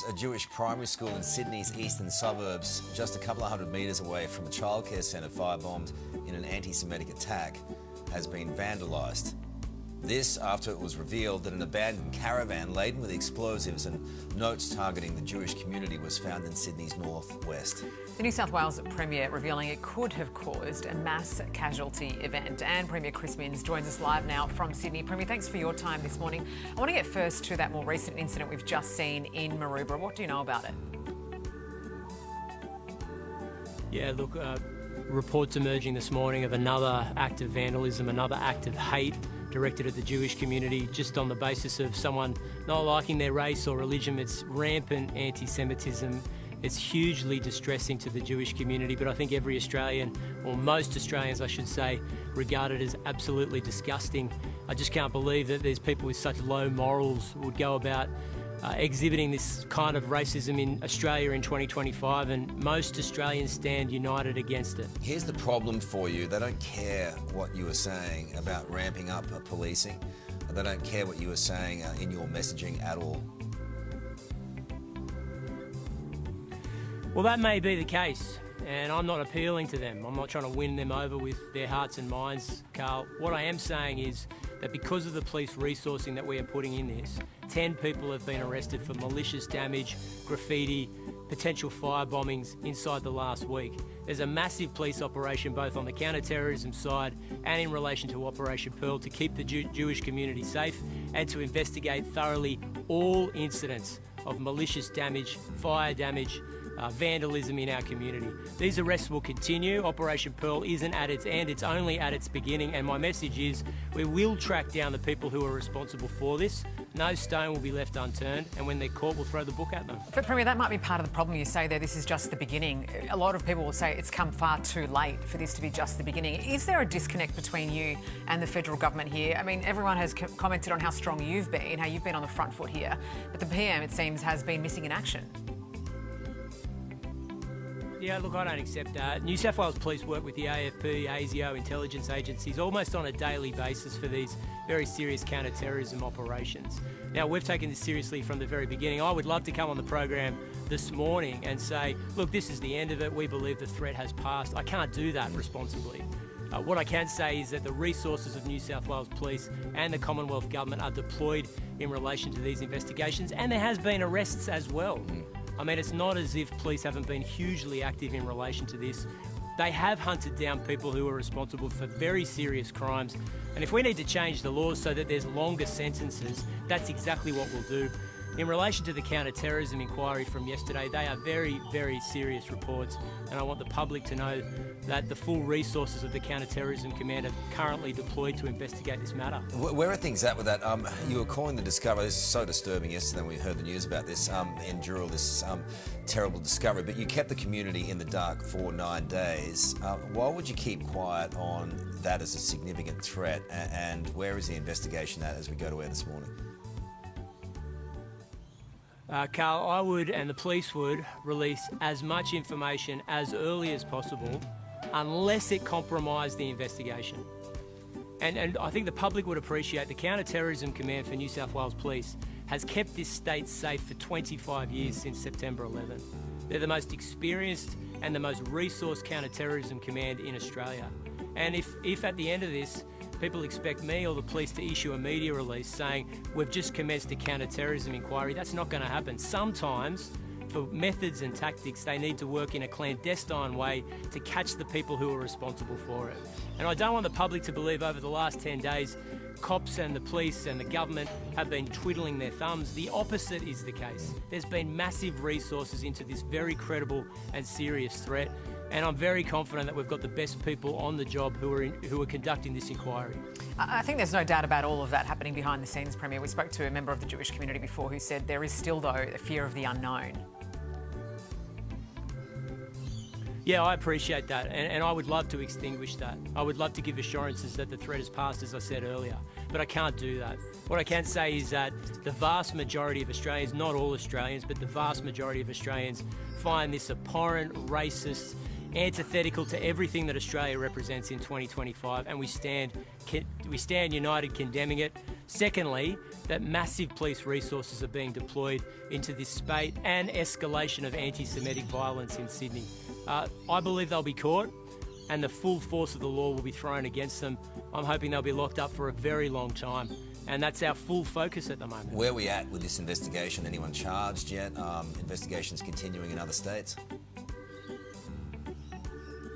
A Jewish primary school in Sydney's eastern suburbs, just a couple of hundred metres away from a childcare centre firebombed in an anti-Semitic attack, has been vandalised. This after it was revealed that an abandoned caravan laden with explosives and notes targeting the Jewish community was found in Sydney's northwest. The New South Wales Premier revealing it could have caused a mass casualty event. And Premier Chris Minns joins us live now from Sydney. Premier, thanks for your time this morning. I want to get first to that more recent incident we've just seen in Maroubra. What do you know about it? Yeah, look, reports emerging this morning of another act of vandalism, another act of hate directed at the Jewish community just on the basis of someone not liking their race or religion. It's rampant anti-Semitism. It's hugely distressing to the Jewish community, but I think every Australian, or most Australians I should say, regard it as absolutely disgusting. I just can't believe that there's people with such low morals would go about exhibiting this kind of racism in Australia in 2025, and most Australians stand united against it. Here's the problem for you. They don't care what you were saying about ramping up policing. They don't care what you were saying in your messaging at all. Well, that may be the case, and I'm not appealing to them. I'm not trying to win them over with their hearts and minds, Carl. What I am saying is that because of the police resourcing that we are putting in this, 10 people have been arrested for malicious damage, graffiti, potential fire bombings inside the last week. There's a massive police operation both on the counter-terrorism side and in relation to Operation Pearl to keep the Jewish community safe and to investigate thoroughly all incidents of malicious damage, fire damage, vandalism in our community. These arrests will continue. Operation Pearl isn't at its end, it's only at its beginning, and my message is we will track down the people who are responsible for this. No stone will be left unturned, and when they're caught, we'll throw the book at them. But Premier, that might be part of the problem. You say there this is just the beginning. A lot of people will say it's come far too late for this to be just the beginning. Is there a disconnect between you and the federal government here? I mean, everyone has commented on how strong you've been, how you've been on the front foot here, but the PM, it seems, has been missing in action. Yeah, look, I don't accept that. New South Wales Police work with the AFP, ASIO, intelligence agencies almost on a daily basis for these very serious counter-terrorism operations. Now, we've taken this seriously from the very beginning. I would love to come on the program this morning and say, look, this is the end of it. We believe the threat has passed. I can't do that responsibly. What I can say is that the resources of New South Wales Police and the Commonwealth Government are deployed in relation to these investigations, and there has been arrests as well. I mean, it's not as if police haven't been hugely active in relation to this. They have hunted down people who are responsible for very serious crimes. And if we need to change the laws so that there's longer sentences, that's exactly what we'll do. In relation to the counter-terrorism inquiry from yesterday, they are very, very serious reports, and I want the public to know that the full resources of the Counter-Terrorism Command are currently deployed to investigate this matter. Where are things at with that? You were calling the discovery, this is so disturbing yesterday when we heard the news about this in Dural, this terrible discovery, but you kept the community in the dark for 9 days. Why would you keep quiet on that as a significant threat, and where is the investigation at as we go to air this morning? Carl, I would and the police would release as much information as early as possible unless it compromised the investigation. And I think the public would appreciate the Counter-Terrorism Command for New South Wales Police has kept this state safe for 25 years since September 11. They're the most experienced and the most resourced counter-terrorism command in Australia. And if at the end of this, people expect me or the police to issue a media release saying we've just commenced a counter-terrorism inquiry, that's not going to happen. Sometimes, for methods and tactics, they need to work in a clandestine way to catch the people who are responsible for it. And I don't want the public to believe over the last 10 days cops and the police and the government have been twiddling their thumbs. The opposite is the case. There's been massive resources into this very credible and serious threat, and I'm very confident that we've got the best people on the job who are conducting this inquiry. I think there's no doubt about all of that happening behind the scenes, Premier. We spoke to a member of the Jewish community before who said there is still, though, a fear of the unknown. Yeah, I appreciate that, and I would love to extinguish that. I would love to give assurances that the threat has passed, as I said earlier, but I can't do that. What I can say is that the vast majority of Australians, not all Australians, but the vast majority of Australians find this abhorrent, racist, antithetical to everything that Australia represents in 2025, and we stand united condemning it. Secondly, that massive police resources are being deployed into this spate and escalation of anti-Semitic violence in Sydney. I believe they'll be caught and the full force of the law will be thrown against them. I'm hoping they'll be locked up for a very long time. And that's our full focus at the moment. Where are we at with this investigation? Anyone charged yet? Investigations continuing in other states?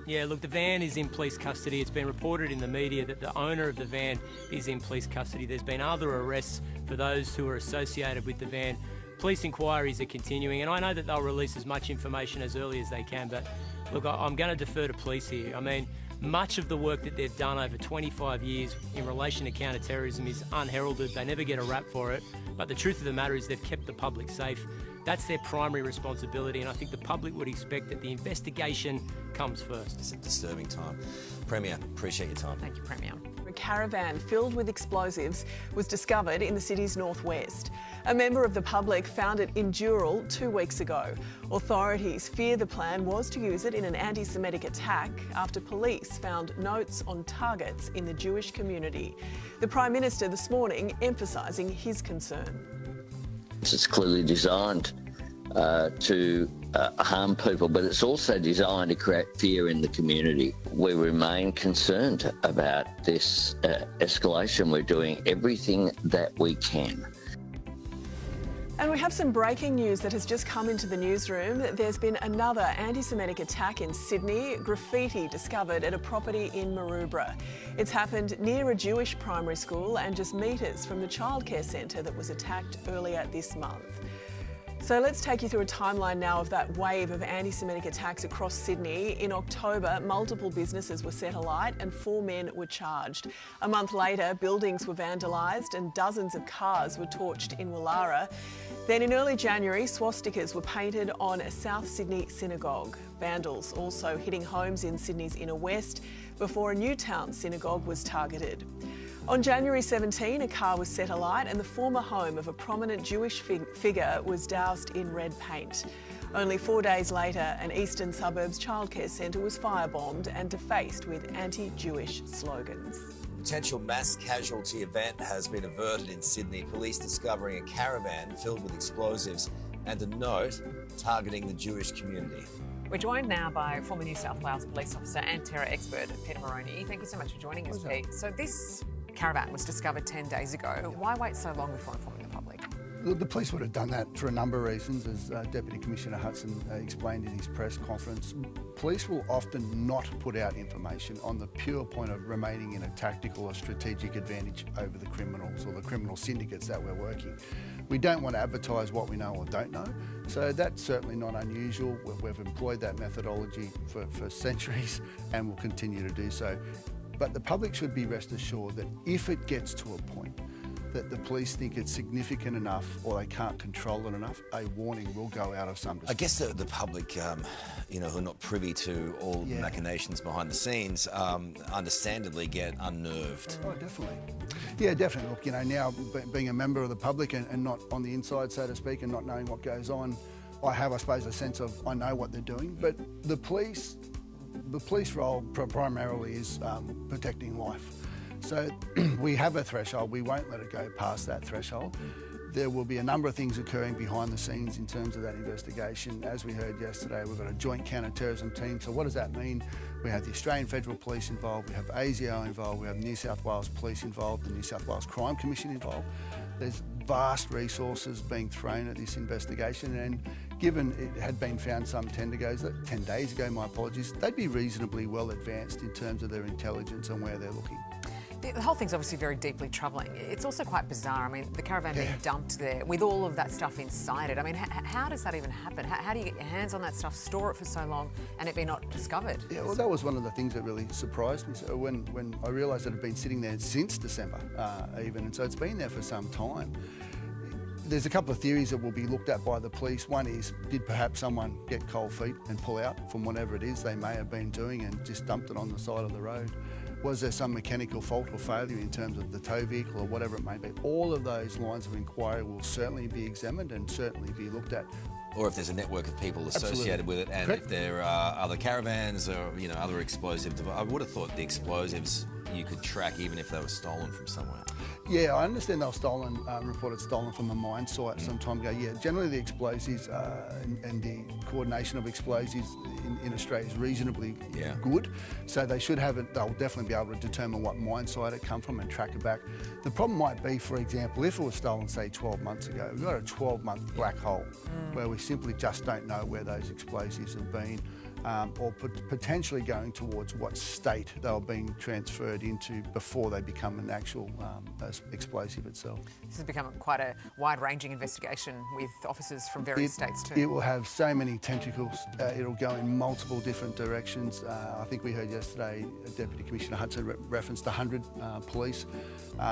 Yeah, look, the van is in police custody. It's been reported in the media that the owner of the van is in police custody. There's been other arrests for those who are associated with the van. Police inquiries are continuing, and I know that they'll release as much information as early as they can, but look, I'm going to defer to police here. I mean, much of the work that they've done over 25 years in relation to counter-terrorism is unheralded. They never get a rap for it, but the truth of the matter is they've kept the public safe. That's their primary responsibility, and I think the public would expect that the investigation comes first. It's a disturbing time. Premier, appreciate your time. Thank you, Premier. A caravan filled with explosives was discovered in the city's northwest. A member of the public found it in Dural 2 weeks ago. Authorities fear the plan was to use it in an anti-Semitic attack after police found notes on targets in the Jewish community. The Prime Minister this morning emphasising his concern. It's clearly designed to harm people, but it's also designed to create fear in the community. We remain concerned about this escalation. We're doing everything that we can. And we have some breaking news that has just come into the newsroom. There's been another anti-Semitic attack in Sydney, graffiti discovered at a property in Maroubra. It's happened near a Jewish primary school and just metres from the childcare centre that was attacked earlier this month. So let's take you through a timeline now of that wave of anti-Semitic attacks across Sydney. In October, multiple businesses were set alight and 4 men were charged. A month later, buildings were vandalised and dozens of cars were torched in Woollahra. Then in early January, swastikas were painted on a South Sydney synagogue. Vandals also hitting homes in Sydney's inner west before a Newtown synagogue was targeted. On January 17, a car was set alight and the former home of a prominent Jewish figure was doused in red paint. Only 4 days later, an eastern suburbs childcare centre was firebombed and defaced with anti-Jewish slogans. Potential mass casualty event has been averted in Sydney. Police discovering a caravan filled with explosives and a note targeting the Jewish community. We're joined now by former New South Wales police officer and terror expert Peter Moroney. Thank you so much for joining us, Pete. So this caravan was discovered 10 days ago. Why wait so long before informing the public? The police would have done that for a number of reasons, as Deputy Commissioner Hudson explained in his press conference. Police will often not put out information on the pure point of remaining in a tactical or strategic advantage over the criminals or the criminal syndicates that we're working. We don't want to advertise what we know or don't know, so that's certainly not unusual. We've employed that methodology for centuries and will continue to do so. But the public should be rest assured that if it gets to a point that the police think it's significant enough or they can't control it enough, a warning will go out of some I guess the public, who are not privy to all the machinations behind the scenes, understandably get unnerved. Oh, definitely. Yeah, definitely. Look, now being a member of the public and not on the inside, so to speak, and not knowing what goes on, I have, I suppose, a sense of I know what they're doing. But the police role primarily is protecting life. So we have a threshold. We won't let it go past that threshold. There will be a number of things occurring behind the scenes in terms of that investigation. As we heard yesterday, we've got a joint counter-terrorism team. So what does that mean? We have the Australian Federal Police involved, we have ASIO involved, we have New South Wales Police involved, the New South Wales Crime Commission involved. There's vast resources being thrown at this investigation, and given it had been found some 10 days ago, my apologies, they'd be reasonably well advanced in terms of their intelligence and where they're looking. The whole thing's obviously very deeply troubling. It's also quite bizarre. I mean, the caravan being dumped there with all of that stuff inside it. I mean, how does that even happen? How do you get your hands on that stuff, store it for so long, and it be not discovered? Yeah, well, that was one of the things that really surprised me. So when I realised it had been sitting there since December even, and so it's been there for some time. There's a couple of theories that will be looked at by the police. One is, did perhaps someone get cold feet and pull out from whatever it is they may have been doing and just dumped it on the side of the road? Was there some mechanical fault or failure in terms of the tow vehicle or whatever it may be? All of those lines of inquiry will certainly be examined and certainly be looked at. Or if there's a network of people associated with it, and if there are other caravans or other explosive devices. I would have thought the explosives you could track even if they were stolen from somewhere. Yeah, I understand they were stolen, reported stolen from a mine site some time ago. Yeah, generally the explosives and the coordination of explosives in Australia is reasonably good. So they should have it, they'll definitely be able to determine what mine site it come from and track it back. The problem might be, for example, if it was stolen, say, 12 months ago, we've got a 12-month black hole where we simply just don't know where those explosives have been. Or potentially going towards what state they were being transferred into before they become an actual explosive itself. This has become quite a wide-ranging investigation with officers from various states too. It will have so many tentacles. It'll go in multiple different directions. I think we heard yesterday Deputy Commissioner Hudson referenced 100 police.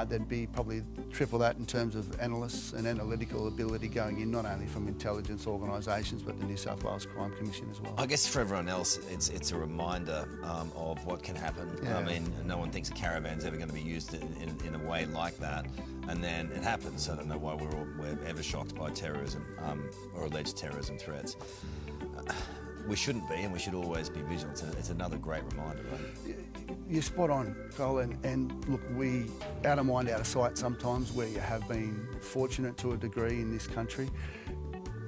There'd be probably triple that in terms of analysts and analytical ability going in, not only from intelligence organisations but the New South Wales Crime Commission as well. I guess for everyone else, it's a reminder of what can happen. Yeah. I mean, no one thinks a caravan's ever going to be used in a way like that, and then it happens. I don't know why we're ever shocked by terrorism or alleged terrorism threats. We shouldn't be, and we should always be vigilant. It's another great reminder, right? You're spot on, Cole, and look, we out of mind, out of sight sometimes, where you have been fortunate to a degree in this country.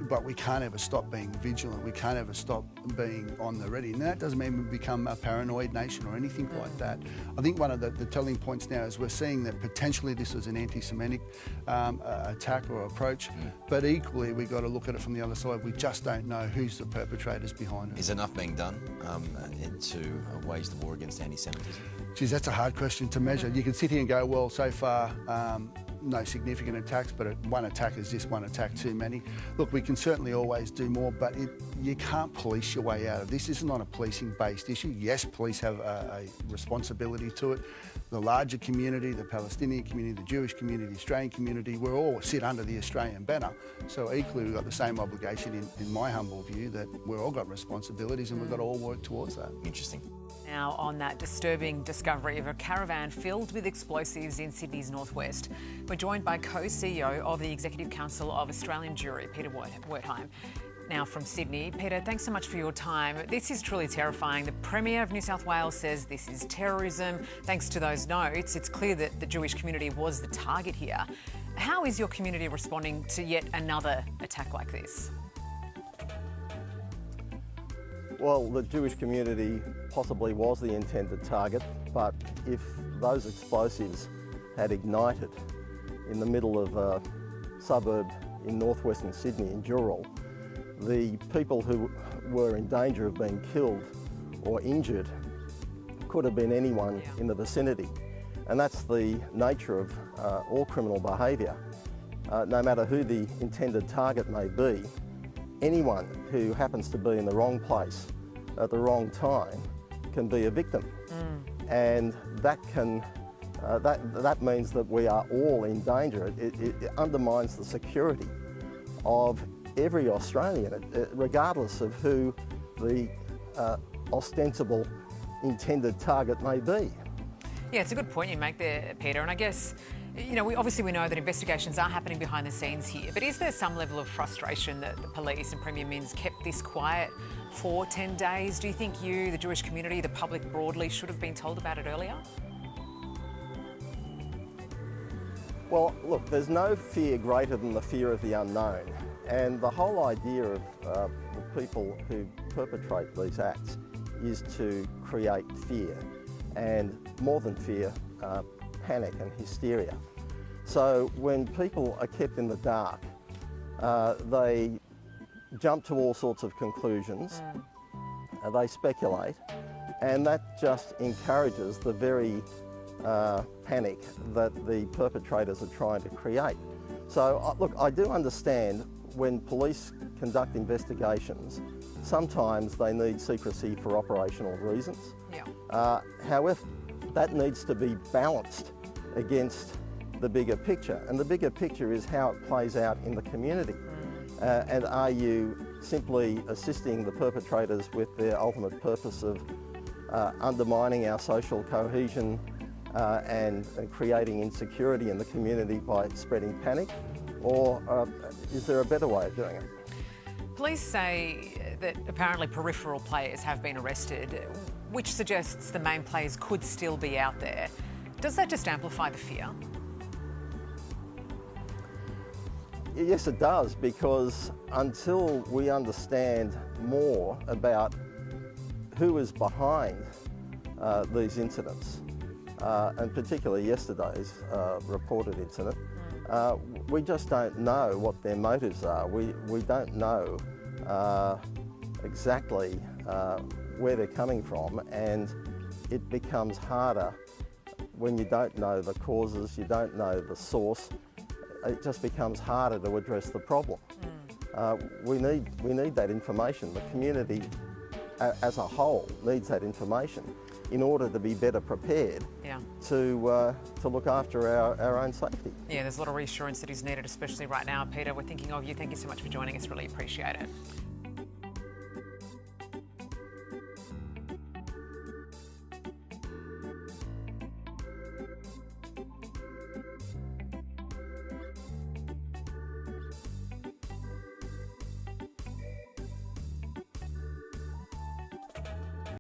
But we can't ever stop being vigilant. We can't ever stop being on the ready. And that doesn't mean we become a paranoid nation or anything like that. I think one of the telling points now is we're seeing that potentially this was an anti-Semitic attack or approach, but equally we've got to look at it from the other side. We just don't know who's the perpetrators behind it. Is enough being done to wage the war against anti-Semitism? Geez, that's a hard question to measure. You can sit here and go, well, so far, no significant attacks, but one attack is just one attack too many. Look, we can certainly always do more, but you can't police your way out of this. This is not a policing-based issue. Yes, police have a responsibility to it. The larger community, the Palestinian community, the Jewish community, the Australian community, we all sit under the Australian banner. So equally, we've got the same obligation, in my humble view, that we've all got responsibilities and we've got to all work towards that. Interesting. Now, on that disturbing discovery of a caravan filled with explosives in Sydney's northwest, we're joined by co-CEO of the Executive Council of Australian Jewry, Peter Wertheim. Now from Sydney. Peter, thanks so much for your time. This is truly terrifying. The Premier of New South Wales says this is terrorism. Thanks to those notes, it's clear that the Jewish community was the target here. How is your community responding to yet another attack like this? Well, the Jewish community possibly was the intended target, but if those explosives had ignited in the middle of a suburb in northwestern Sydney, in Dural, the people who were in danger of being killed or injured could have been anyone in the vicinity. And that's the nature of all criminal behaviour. No matter who the intended target may be, anyone who happens to be in the wrong place at the wrong time can be a victim. And that can that means that we are all in danger. It undermines the security of every Australian, regardless of who the ostensible intended target may be. Yeah, it's a good point you make there, Peter. And I guess, you know, we know that investigations are happening behind the scenes here, but is there some level of frustration that the police and Premier Minns kept this quiet for 10 days? Do you think you, the Jewish community, the public broadly, should have been told about it earlier? Well, look, there's no fear greater than the fear of the unknown. And the whole idea of the people who perpetrate these acts is to create fear, and more than fear, panic and hysteria. So when people are kept in the dark, they jump to all sorts of conclusions, they speculate, and that just encourages the very panic that the perpetrators are trying to create. So look, I do understand when police conduct investigations, sometimes they need secrecy for operational reasons. Yeah. However, that needs to be balanced against the bigger picture. And the bigger picture is how it plays out in the community. And are you simply assisting the perpetrators with their ultimate purpose of undermining our social cohesion and creating insecurity in the community by spreading panic? Or is there a better way of doing it? Police say that apparently peripheral players have been arrested, which suggests the main players could still be out there. Does that just amplify the fear? Yes, it does, because until we understand more about who is behind these incidents, and particularly yesterday's reported incident, we just don't know what their motives are. We don't know exactly where they're coming from, and it becomes harder when you don't know the causes, you don't know the source. It just becomes harder to address the problem. We need that information. The community as a whole needs that information in order to be better prepared to look after our own safety. Yeah, there's a lot of reassurance that is needed, especially right now. Peter, we're thinking of you. Thank you so much for joining us. Really appreciate it.